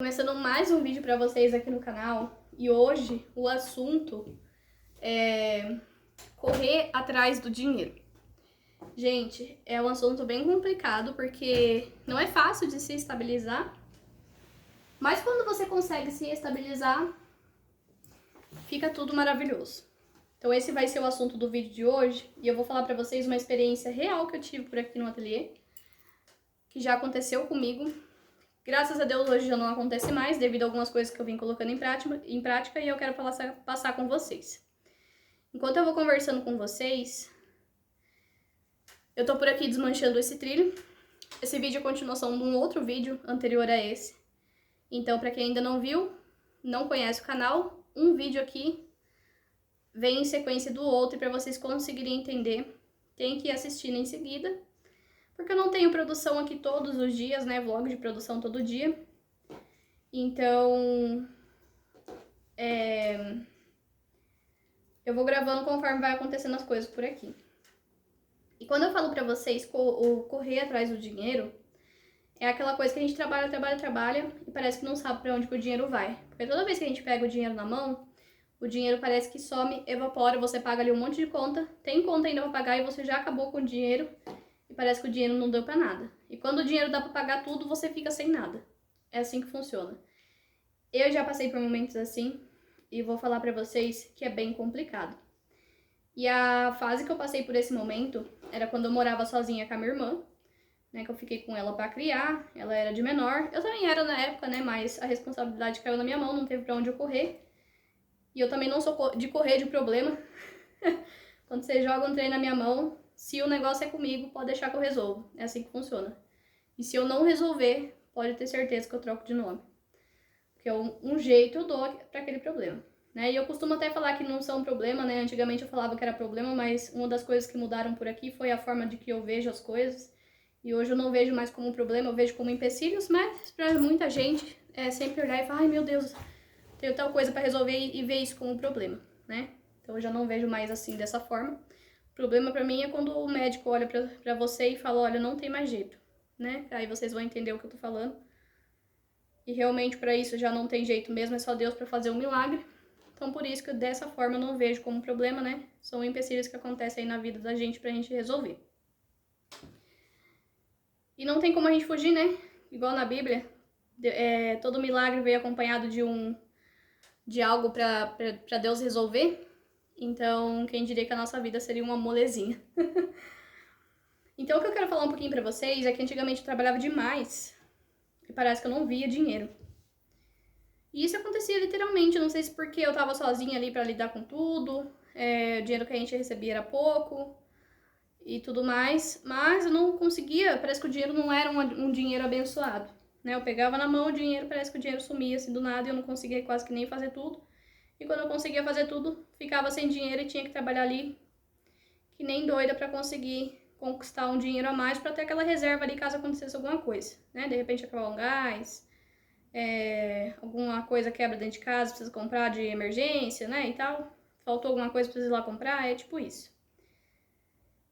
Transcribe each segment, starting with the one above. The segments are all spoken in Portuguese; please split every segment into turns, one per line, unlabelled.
Começando mais um vídeo para vocês aqui no canal, e hoje o assunto é correr atrás do dinheiro. Gente, é um assunto bem complicado porque não é fácil de se estabilizar, mas quando você consegue se estabilizar, fica tudo maravilhoso. Então esse vai ser o assunto do vídeo de hoje, e eu vou falar para vocês uma experiência real que eu tive por aqui no ateliê, que já aconteceu comigo. Graças a Deus hoje já não acontece mais, devido a algumas coisas que eu vim colocando em prática e eu quero passar com vocês. Enquanto eu vou conversando com vocês, eu tô por aqui desmanchando esse trilho. Esse vídeo é a continuação de um outro vídeo anterior a esse. Então, pra quem ainda não viu, não conhece o canal, um vídeo aqui vem em sequência do outro, e pra vocês conseguirem entender, tem que ir assistindo em seguida. Porque eu não tenho produção aqui todos os dias, né? Vlog de produção todo dia. Então, eu vou gravando conforme vai acontecendo as coisas por aqui. E quando eu falo pra vocês correr atrás do dinheiro, é aquela coisa que a gente trabalha e parece que não sabe pra onde que o dinheiro vai. Porque toda vez que a gente pega o dinheiro na mão, o dinheiro parece que some, evapora, você paga ali um monte de conta, tem conta ainda pra pagar e você já acabou com o dinheiro e parece que o dinheiro não deu pra nada. E quando o dinheiro dá pra pagar tudo, você fica sem nada. É assim que funciona. Eu já passei por momentos assim e vou falar pra vocês que é bem complicado. E a fase que eu passei por esse momento era quando eu morava sozinha com a minha irmã, né, que eu fiquei com ela pra criar, ela era de menor. Eu também era na época, né, mas a responsabilidade caiu na minha mão, não teve pra onde eu correr. E eu também não sou de correr de problema. Quando você joga um trem na minha mão, se o negócio é comigo, pode deixar que eu resolvo. É assim que funciona. E se eu não resolver, pode ter certeza que eu troco de nome. Porque um jeito eu dou pra aquele problema. Né? E eu costumo até falar que não são problema, né? Antigamente eu falava que era problema, mas uma das coisas que mudaram por aqui foi a forma de que eu vejo as coisas. E hoje eu não vejo mais como problema, eu vejo como empecilhos, mas pra muita gente é sempre olhar e falar, ai meu Deus, tenho tal coisa pra resolver e ver isso como problema, né? Então eu já não vejo mais assim, dessa forma. O problema pra mim é quando o médico olha pra você e fala, olha, não tem mais jeito, né? Aí vocês vão entender o que eu tô falando. E realmente pra isso já não tem jeito mesmo, é só Deus pra fazer um milagre. Então por isso que dessa forma eu não vejo como problema, né? São empecilhos que acontecem aí na vida da gente pra gente resolver. E não tem como a gente fugir, né? Igual na Bíblia, todo milagre veio acompanhado de algo pra Deus resolver. Então, quem diria que a nossa vida seria uma molezinha. Então, o que eu quero falar um pouquinho pra vocês é que antigamente eu trabalhava demais e parece que eu não via dinheiro. E isso acontecia literalmente, eu não sei se porque eu tava sozinha ali pra lidar com tudo, o dinheiro que a gente recebia era pouco e tudo mais, mas eu não conseguia, parece que o dinheiro não era um dinheiro abençoado, né? Eu pegava na mão o dinheiro, parece que o dinheiro sumia assim do nada e eu não conseguia quase que nem fazer tudo. E quando eu conseguia fazer tudo, ficava sem dinheiro e tinha que trabalhar ali que nem doida pra conseguir conquistar um dinheiro a mais pra ter aquela reserva ali caso acontecesse alguma coisa, né? De repente acabar um gás, alguma coisa quebra dentro de casa, precisa comprar de emergência, né, e tal. Faltou alguma coisa, precisa ir lá comprar, é tipo isso.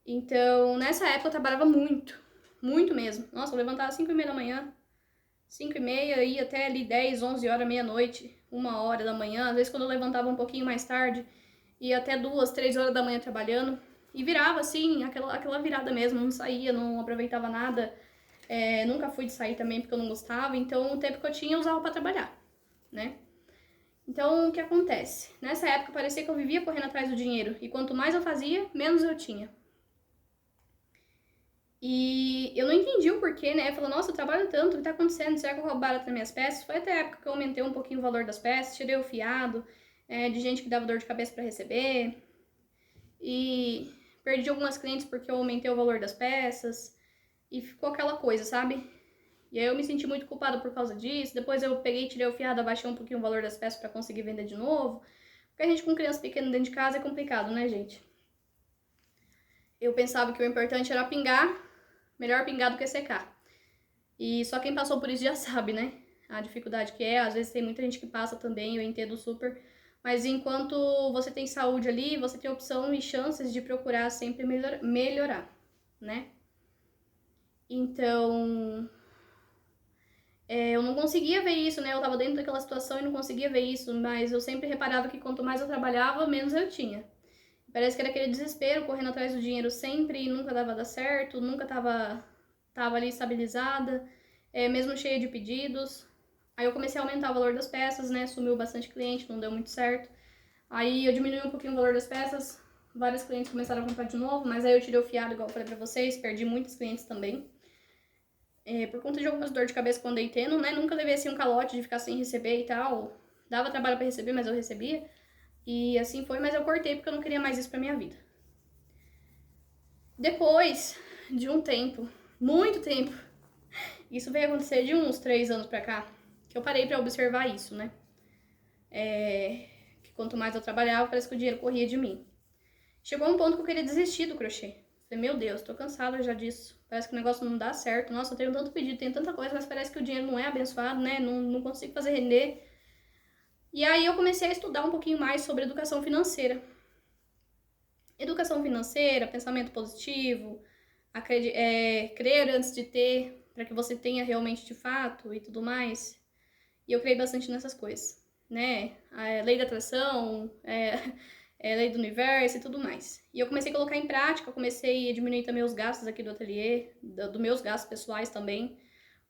Então, nessa época eu trabalhava muito, muito mesmo. Nossa, eu levantava às 5h30 da manhã, 5h30, ia até ali 10, 11 horas, meia-noite, 1h da manhã. Às vezes quando eu levantava um pouquinho mais tarde, ia até 2, 3 horas da manhã trabalhando. E virava assim, aquela virada mesmo, não saía, não aproveitava nada. Nunca fui de sair também porque eu não gostava, então o tempo que eu tinha eu usava pra trabalhar, né? Então, o que acontece? Nessa época parecia que eu vivia correndo atrás do dinheiro, e quanto mais eu fazia, menos eu tinha. E eu não entendi o porquê, né? Eu falei, nossa, eu trabalho tanto, o que tá acontecendo? Será que roubaram as minhas peças? Foi até a época que eu aumentei um pouquinho o valor das peças, tirei o fiado, de gente que dava dor de cabeça pra receber, e perdi algumas clientes porque eu aumentei o valor das peças, e ficou aquela coisa, sabe? E aí eu me senti muito culpada por causa disso. Depois eu peguei, tirei o fiado, abaixei um pouquinho o valor das peças pra conseguir vender de novo. Porque a gente com criança pequena dentro de casa é complicado, né, gente? Eu pensava que o importante era pingar, melhor pingar do que secar. E só quem passou por isso já sabe, né? A dificuldade que é. Às vezes tem muita gente que passa também, eu entendo super. Mas enquanto você tem saúde ali, você tem opção e chances de procurar sempre melhorar, né? Então, Eu não conseguia ver isso, né? Eu tava dentro daquela situação e não conseguia ver isso, mas eu sempre reparava que quanto mais eu trabalhava, menos eu tinha. Parece que era aquele desespero, correndo atrás do dinheiro sempre e nunca dava certo, nunca tava ali estabilizada, mesmo cheia de pedidos. Aí eu comecei a aumentar o valor das peças, né? Sumiu bastante cliente, não deu muito certo. Aí eu diminui um pouquinho o valor das peças, vários clientes começaram a comprar de novo, mas aí eu tirei o fiado, igual eu falei pra vocês, perdi muitos clientes também. Por conta de algumas dor de cabeça que eu andei tendo, né? Nunca levei assim um calote de ficar sem receber e tal. Dava trabalho pra receber, mas eu recebia. E assim foi, mas eu cortei porque eu não queria mais isso pra minha vida. Depois de um tempo, muito tempo, isso veio acontecer de uns 3 anos pra cá, que eu parei pra observar isso, né? Que quanto mais eu trabalhava, parece que o dinheiro corria de mim. Chegou um ponto que eu queria desistir do crochê. Falei, meu Deus, tô cansada já disso. Parece que o negócio não dá certo. Nossa, eu tenho tanto pedido, tenho tanta coisa, mas parece que o dinheiro não é abençoado, né? Não consigo fazer render. E aí eu comecei a estudar um pouquinho mais sobre educação financeira. Educação financeira, pensamento positivo, crer antes de ter, para que você tenha realmente de fato e tudo mais. E eu creio bastante nessas coisas, né? A lei da atração, lei do universo e tudo mais. E eu comecei a colocar em prática, comecei a diminuir também os gastos aqui do ateliê, dos meus gastos pessoais também,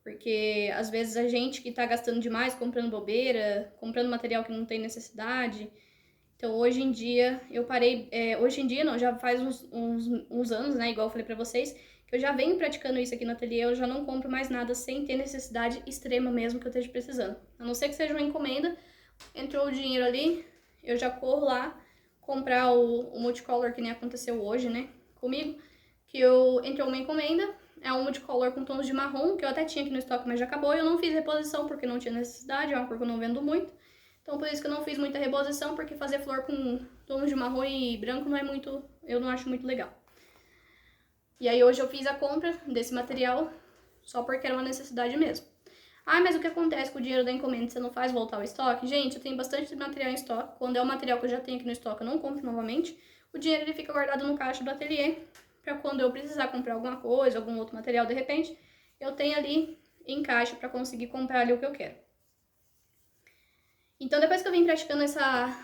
porque às vezes a gente que tá gastando demais, comprando bobeira, comprando material que não tem necessidade. Então hoje em dia eu parei, hoje em dia não, já faz uns anos, né, igual eu falei pra vocês, que eu já venho praticando isso aqui no ateliê, eu já não compro mais nada sem ter necessidade extrema mesmo que eu esteja precisando. A não ser que seja uma encomenda, entrou o dinheiro ali, eu já corro lá comprar o multicolor que nem aconteceu hoje, né, comigo, que entrou uma encomenda, é um multicolor com tons de marrom, que eu até tinha aqui no estoque, mas já acabou, eu não fiz reposição porque não tinha necessidade, é uma cor que eu não vendo muito. Então por isso que eu não fiz muita reposição, porque fazer flor com tons de marrom e branco não é muito, eu não acho muito legal. E aí hoje eu fiz a compra desse material só porque era uma necessidade mesmo. Ah, mas o que acontece com o dinheiro da encomenda? Você não faz voltar ao estoque? Gente, eu tenho bastante material em estoque. Quando é o material que eu já tenho aqui no estoque, eu não compro novamente. O dinheiro ele fica guardado no caixa do ateliê, para quando eu precisar comprar alguma coisa, algum outro material de repente, eu tenho ali em caixa para conseguir comprar ali o que eu quero. Então, depois que eu vim praticando essa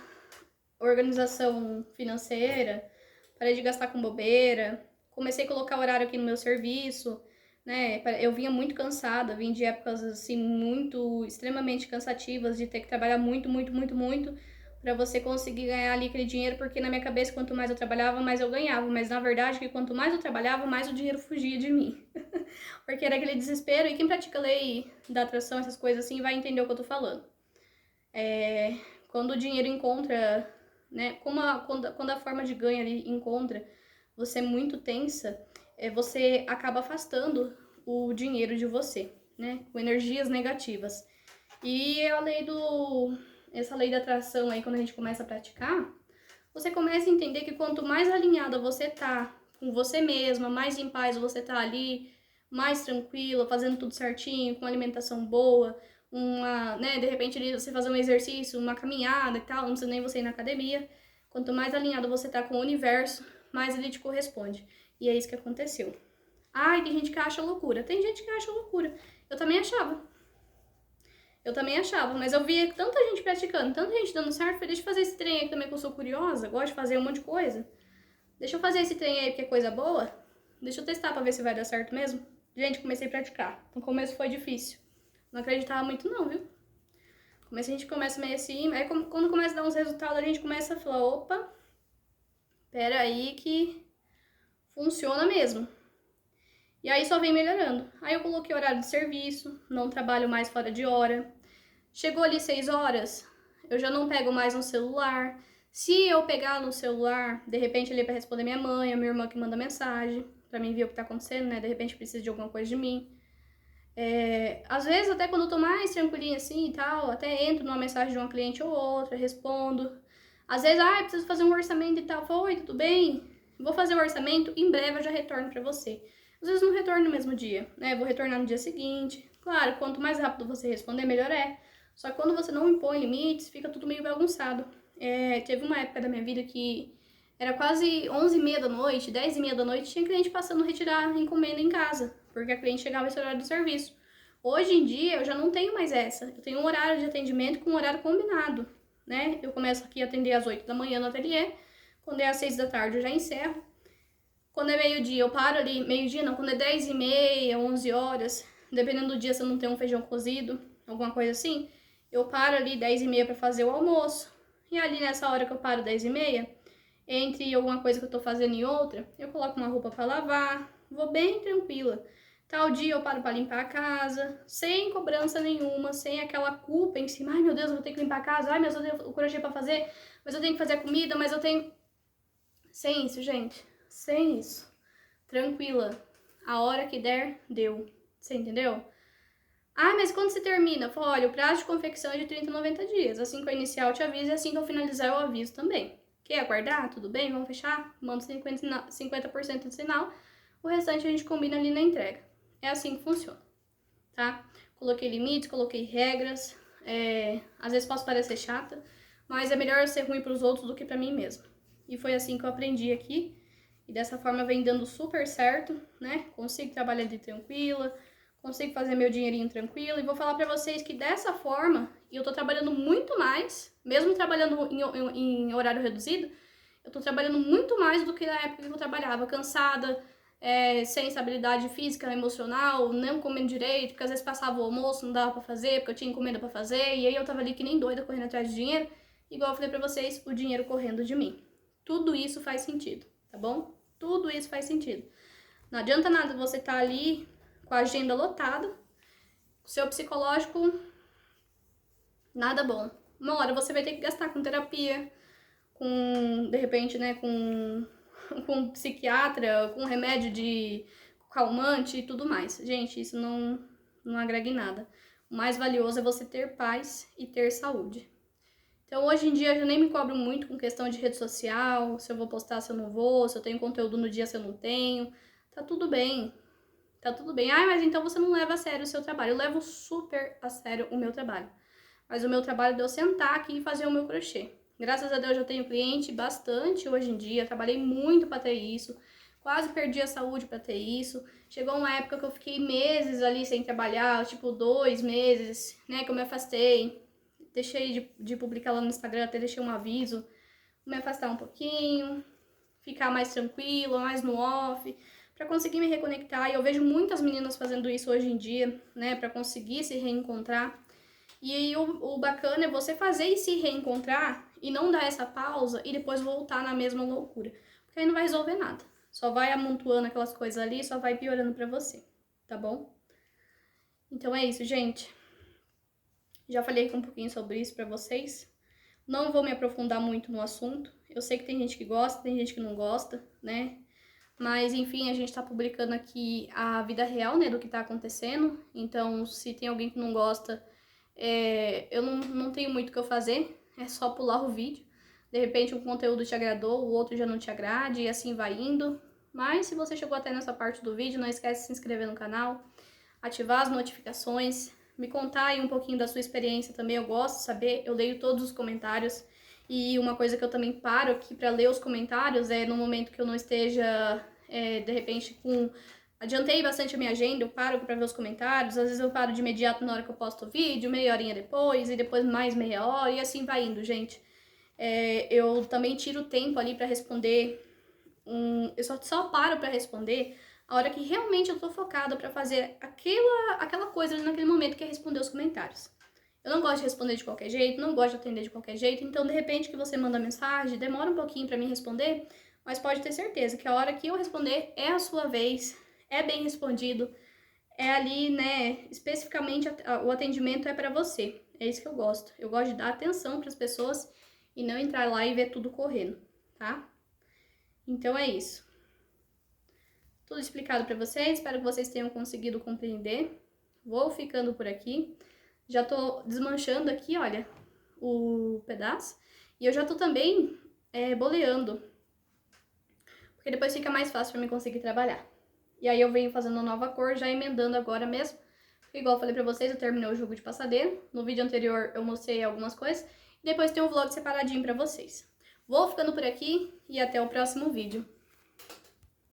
organização financeira, parei de gastar com bobeira, comecei a colocar horário aqui no meu serviço, né? Eu vinha muito cansada, vim de épocas assim muito extremamente cansativas de ter que trabalhar muito, muito, muito, muito para você conseguir ganhar ali aquele dinheiro, porque na minha cabeça quanto mais eu trabalhava, mais eu ganhava, mas na verdade que quanto mais eu trabalhava, mais o dinheiro fugia de mim. Porque era aquele desespero, e quem pratica a lei da atração, essas coisas assim, vai entender o que eu tô falando. Quando o dinheiro encontra, né, quando a forma de ganho ali encontra você muito tensa, você acaba afastando o dinheiro de você, né, com energias negativas. E essa lei da atração aí, quando a gente começa a praticar, você começa a entender que quanto mais alinhada você tá com você mesma, mais em paz você tá ali, mais tranquila, fazendo tudo certinho, com alimentação boa, né, de repente você fazer um exercício, uma caminhada e tal, não precisa nem você ir na academia. Quanto mais alinhado você tá com o universo, mais ele te corresponde. E é isso que aconteceu. Ai, tem gente que acha loucura. Tem gente que acha loucura. Eu também achava. Mas eu via tanta gente praticando, tanta gente dando certo. Falei, deixa eu fazer esse trem aí também, que eu sou curiosa, gosto de fazer um monte de coisa. Deixa eu fazer esse trem aí porque é coisa boa. Deixa eu testar pra ver se vai dar certo mesmo. Gente, comecei a praticar. No começo foi difícil. Não acreditava muito não, viu? A gente começa meio assim, aí quando começa a dar uns resultados, a gente começa a falar, opa, pera aí que funciona mesmo. E aí só vem melhorando. Aí eu coloquei horário de serviço, não trabalho mais fora de hora. Chegou ali 6 horas, eu já não pego mais no celular. Se eu pegar no celular, de repente ali para responder minha mãe, a minha irmã que manda mensagem, pra mim ver o que tá acontecendo, né? De repente precisa de alguma coisa de mim. Às vezes, até quando eu tô mais tranquilinha assim e tal, até entro numa mensagem de uma cliente ou outra, respondo. Às vezes, preciso fazer um orçamento e tal. Oi, tudo bem? Vou fazer o orçamento, em breve eu já retorno pra você. Às vezes não retorno no mesmo dia, né? Vou retornar no dia seguinte. Claro, quanto mais rápido você responder, melhor é. Só que quando você não impõe limites, fica tudo meio bagunçado. Teve uma época da minha vida que era quase 11h30 da noite, 10h30 da noite, tinha cliente passando retirar encomenda em casa, porque a cliente chegava esse horário do serviço. Hoje em dia eu já não tenho mais essa. Eu tenho um horário de atendimento com um horário combinado, né? Eu começo aqui a atender às 8 da manhã no ateliê. Quando é às 6 da tarde eu já encerro. Quando é meio-dia eu paro ali, meio-dia não, quando é 10h30, 11 horas, dependendo do dia se eu não tenho um feijão cozido, alguma coisa assim, eu paro ali 10h30 para fazer o almoço. E ali nessa hora que eu paro 10h30, entre alguma coisa que eu tô fazendo e outra, eu coloco uma roupa para lavar, vou bem tranquila. Tal dia eu paro para limpar a casa, sem cobrança nenhuma, sem aquela culpa em cima. Ai meu Deus, eu vou ter que limpar a casa, ai meu Deus, eu tenho o crochê para fazer, mas eu tenho que fazer a comida, mas eu tenho... Sem isso, gente, sem isso. Tranquila. A hora que der, deu. Você entendeu? Ah, mas quando você termina? Eu falo, olha, o prazo de confecção é de 30 a 90 dias. Assim que eu iniciar, eu te aviso, e assim que eu finalizar, eu aviso também. Quer aguardar? Tudo bem? Vamos fechar? Manda 50% de sinal. O restante a gente combina ali na entrega. É assim que funciona, tá? Coloquei limites, coloquei regras. Às vezes posso parecer chata, mas é melhor eu ser ruim pros outros do que pra mim mesma. E foi assim que eu aprendi aqui. E dessa forma vem dando super certo, né? Consigo trabalhar de tranquila, consigo fazer meu dinheirinho tranquilo. E vou falar pra vocês que dessa forma, e eu tô trabalhando muito mais, mesmo trabalhando em horário reduzido, eu tô trabalhando muito mais do que na época que eu trabalhava, cansada, sem estabilidade física, emocional, não comendo direito, porque às vezes passava o almoço, não dava pra fazer, porque eu tinha encomenda pra fazer, e aí eu tava ali que nem doida correndo atrás de dinheiro, igual eu falei pra vocês, o dinheiro correndo de mim. Tudo isso faz sentido, tá bom? Tudo isso faz sentido. Não adianta nada você estar ali com a agenda lotada, seu psicológico, nada bom. Uma hora você vai ter que gastar com terapia, com, de repente, né, com psiquiatra, com remédio de calmante e tudo mais. Gente, isso não agrega em nada. O mais valioso é você ter paz e ter saúde. Então, hoje em dia, eu nem me cobro muito com questão de rede social, se eu vou postar, se eu não vou, se eu tenho conteúdo no dia, se eu não tenho. Tá tudo bem. Tá tudo bem. Ah, mas então você não leva a sério o seu trabalho. Eu levo super a sério o meu trabalho. Mas o meu trabalho é de eu sentar aqui e fazer o meu crochê. Graças a Deus eu tenho cliente bastante hoje em dia. Trabalhei muito para ter isso. Quase perdi a saúde para ter isso. Chegou uma época que eu fiquei meses ali sem trabalhar, tipo 2 meses, né, que eu me afastei. Deixei de publicar lá no Instagram, até deixei um aviso. Me afastar um pouquinho, ficar mais tranquila, mais no off, para conseguir me reconectar. E eu vejo muitas meninas fazendo isso hoje em dia, né, para conseguir se reencontrar. E aí o bacana é você fazer e se reencontrar e não dar essa pausa e depois voltar na mesma loucura. Porque aí não vai resolver nada. Só vai amontoando aquelas coisas ali, só vai piorando pra você, tá bom? Então é isso, gente. Já falei um pouquinho sobre isso pra vocês. Não vou me aprofundar muito no assunto. Eu sei que tem gente que gosta, tem gente que não gosta, né? Mas, enfim, a gente tá publicando aqui a vida real, né, do que tá acontecendo. Então, se tem alguém que não gosta, eu não tenho muito o que eu fazer. É só pular o vídeo. De repente, um conteúdo te agradou, o outro já não te agrade, e assim vai indo. Mas, se você chegou até nessa parte do vídeo, não esquece de se inscrever no canal, ativar as notificações, me contar aí um pouquinho da sua experiência também, eu gosto de saber, eu leio todos os comentários. E uma coisa que eu também paro aqui para ler os comentários é no momento que eu não esteja, de repente, adiantei bastante a minha agenda, eu paro para ver os comentários, às vezes eu paro de imediato na hora que eu posto o vídeo, meia horinha depois, e depois mais meia hora, e assim vai indo, gente. Eu também tiro tempo ali para responder, eu só paro para responder a hora que realmente eu tô focada para fazer aquela coisa ali naquele momento, que é responder os comentários. Eu não gosto de responder de qualquer jeito, não gosto de atender de qualquer jeito, então de repente que você manda mensagem, demora um pouquinho para mim responder, mas pode ter certeza que a hora que eu responder é a sua vez, é bem respondido, é ali, né, especificamente o atendimento é para você. É isso que eu gosto. Eu gosto de dar atenção para as pessoas e não entrar lá e ver tudo correndo, tá? Então é isso. Tudo explicado para vocês, espero que vocês tenham conseguido compreender. Vou ficando por aqui. Já tô desmanchando aqui, olha, o pedaço. E eu já tô também boleando, porque depois fica mais fácil para mim conseguir trabalhar. E aí eu venho fazendo uma nova cor, já emendando agora mesmo. Igual eu falei pra vocês, eu terminei o jogo de passadeira. No vídeo anterior eu mostrei algumas coisas. E depois tem um vlog separadinho pra vocês. Vou ficando por aqui e até o próximo vídeo.